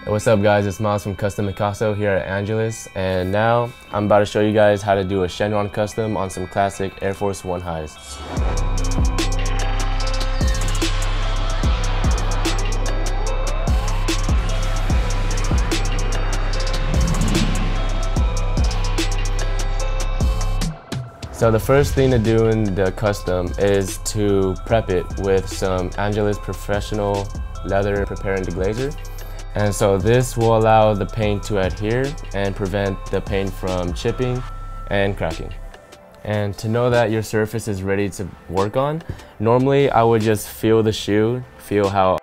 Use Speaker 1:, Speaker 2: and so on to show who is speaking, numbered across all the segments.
Speaker 1: Hey, what's up guys, it's Miles from Custom Picasso here at Angelus, and now I'm about to show you guys how to do a Shenron custom on some classic Air Force 1 highs. So the first thing to do in the custom is to prep it with some Angelus Professional Leather Prepare and Deglazer. And so this will allow the paint to adhere and prevent the paint from chipping and cracking. And to know that your surface is ready to work on, normally I would just feel the shoe, feel how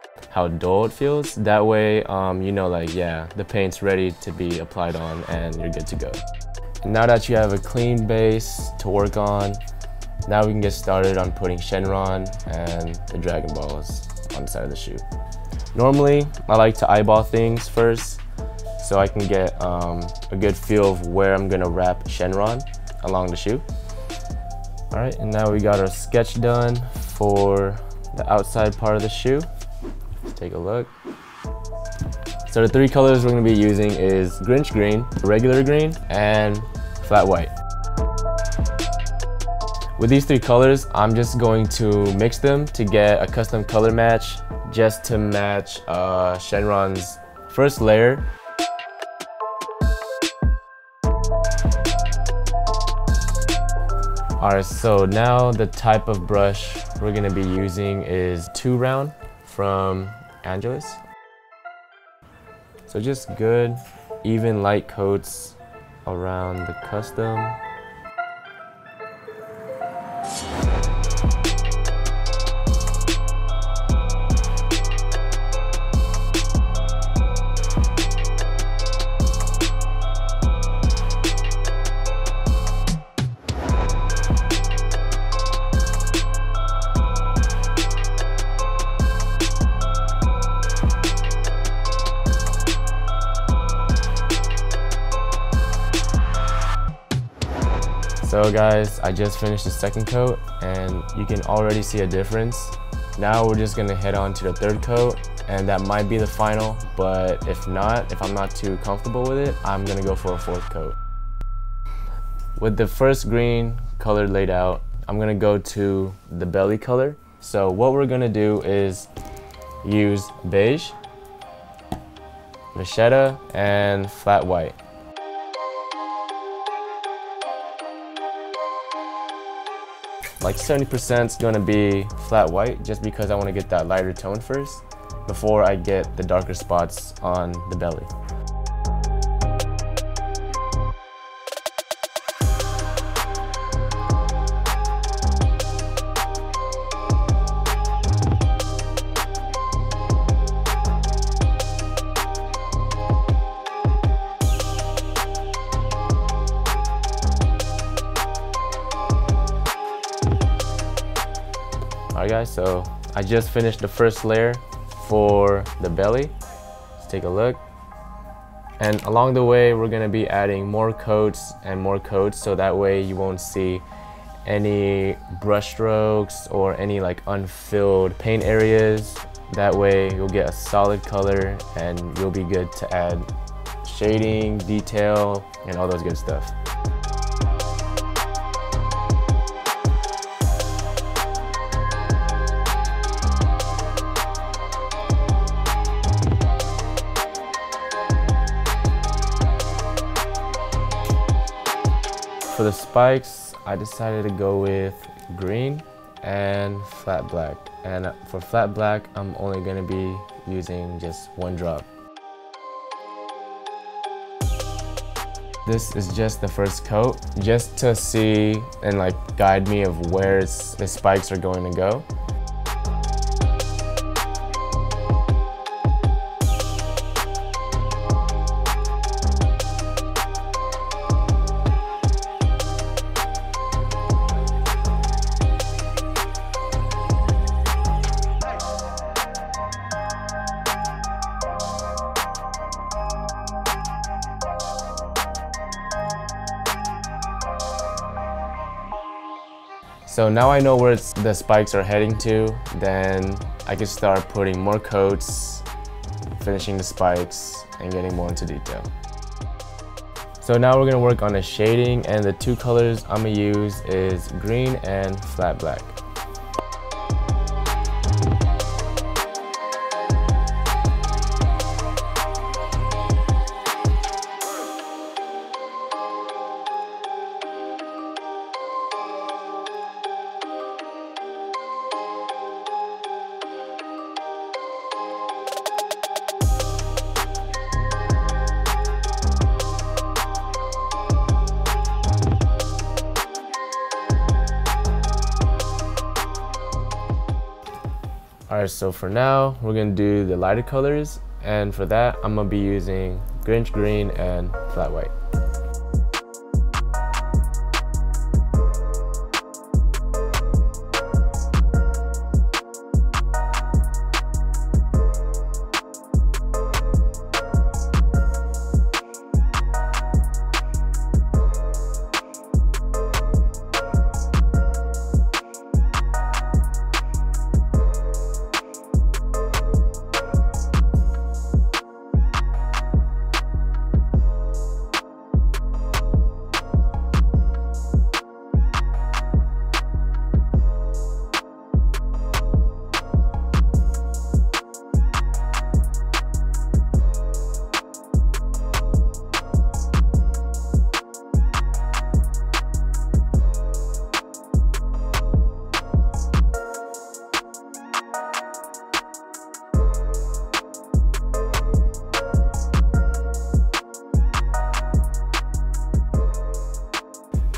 Speaker 1: dull it feels. That way, you know, like, yeah, the paint's ready to be applied on and you're good to go. Now that you have a clean base to work on, now we can get started on putting Shenron and the Dragon Balls on the side of the shoe. Normally, I like to eyeball things first so I can get a good feel of where I'm gonna wrap Shenron along the shoe. All right, and now we got our sketch done for the outside part of the shoe. Let's take a look. So the three colors we're going to be using is Grinch green, regular green, and flat white. With these three colors, I'm just going to mix them to get a custom color match, just to match Shenron's first layer. Alright, so now the type of brush we're going to be using is 2 round from Angelus. So just good, even light coats around the custom. So guys, I just finished the second coat and you can already see a difference. Now we're just gonna head on to the third coat, and that might be the final, but if not, if I'm not too comfortable with it, I'm gonna go for a fourth coat. With the first green color laid out, I'm gonna go to the belly color. So what we're gonna do is use beige, vachetta, and flat white. Like 70% is going to be flat white, just because I want to get that lighter tone first before I get the darker spots on the belly. Alright guys, so I just finished the first layer for the belly. Let's take a look. And along the way, we're gonna be adding more coats and more coats, so that way you won't see any brush strokes or any like unfilled paint areas. That way you'll get a solid color and you'll be good to add shading, detail, and all those good stuff. For the spikes, I decided to go with green and flat black. And for flat black, I'm only going to be using just 1 drop. This is just the first coat, just to see and like guide me of where the spikes are going to go. So now I know where the spikes are heading to, then I can start putting more coats finishing the spikes and getting more into detail. So now we're gonna work on the shading, and the two colors I'm gonna use is green and flat black. Alright, so for now, we're going to do the lighter colors, and for that, I'm going to be using Grinch Green and Flat White.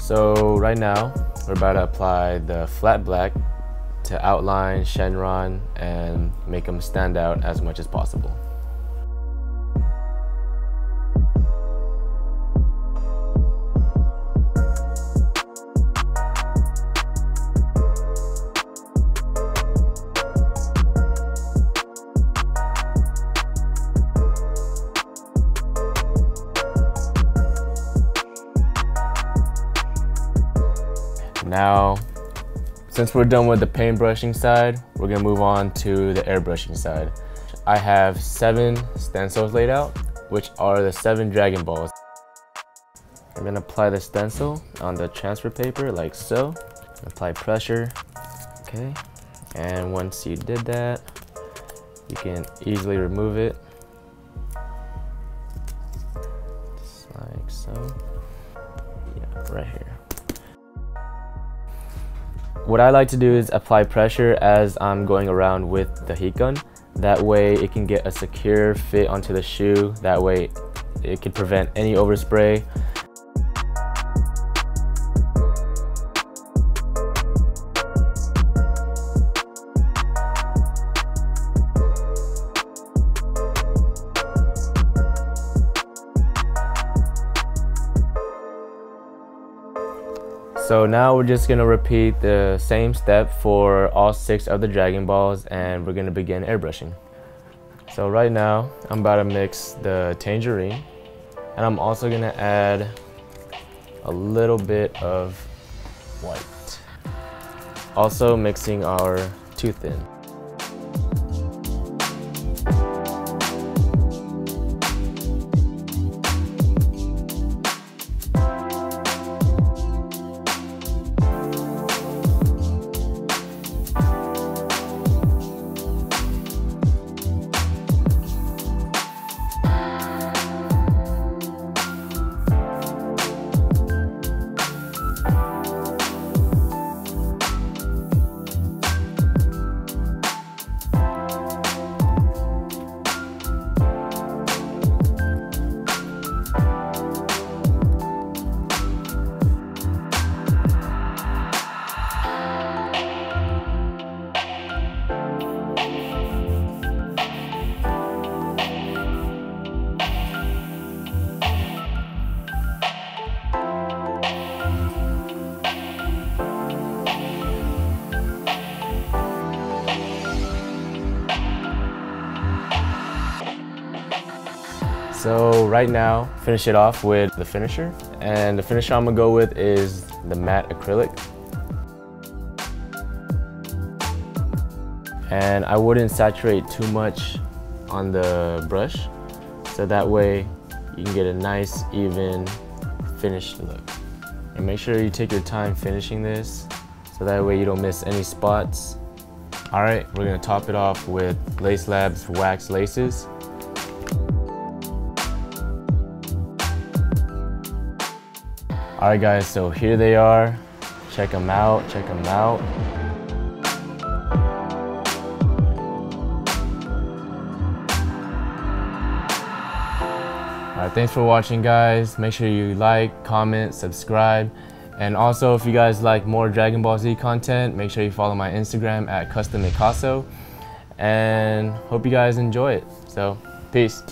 Speaker 1: So right now, we're about to apply the flat black to outline Shenron and make them stand out as much as possible. Now, since we're done with the paintbrushing side, we're gonna move on to the airbrushing side. I have 7 stencils laid out, which are the 7 Dragon Balls. I'm gonna apply the stencil on the transfer paper like so. Apply pressure, okay. And once you did that, you can easily remove it, just like so. Yeah, right here. What I like to do is apply pressure as I'm going around with the heat gun. That way it can get a secure fit onto the shoe. That way it can prevent any overspray. So now we're just gonna repeat the same step for all 6 of the Dragon Balls, and we're gonna begin airbrushing. So right now, I'm about to mix the tangerine, and I'm also gonna add a little bit of white. Also mixing our Too Thin. So right now, finish it off with the finisher. And the finisher I'm gonna go with is the matte acrylic. And I wouldn't saturate too much on the brush, so that way you can get a nice, even, finished look. And make sure you take your time finishing this, so that way you don't miss any spots. Alright, we're gonna top it off with Lace Labs wax laces. Alright guys, so here they are. Check them out, check them out. Alright, thanks for watching guys. Make sure you like, comment, subscribe. And also, if you guys like more Dragon Ball Z content, make sure you follow my Instagram at CustomMicasso. And hope you guys enjoy it. So, peace.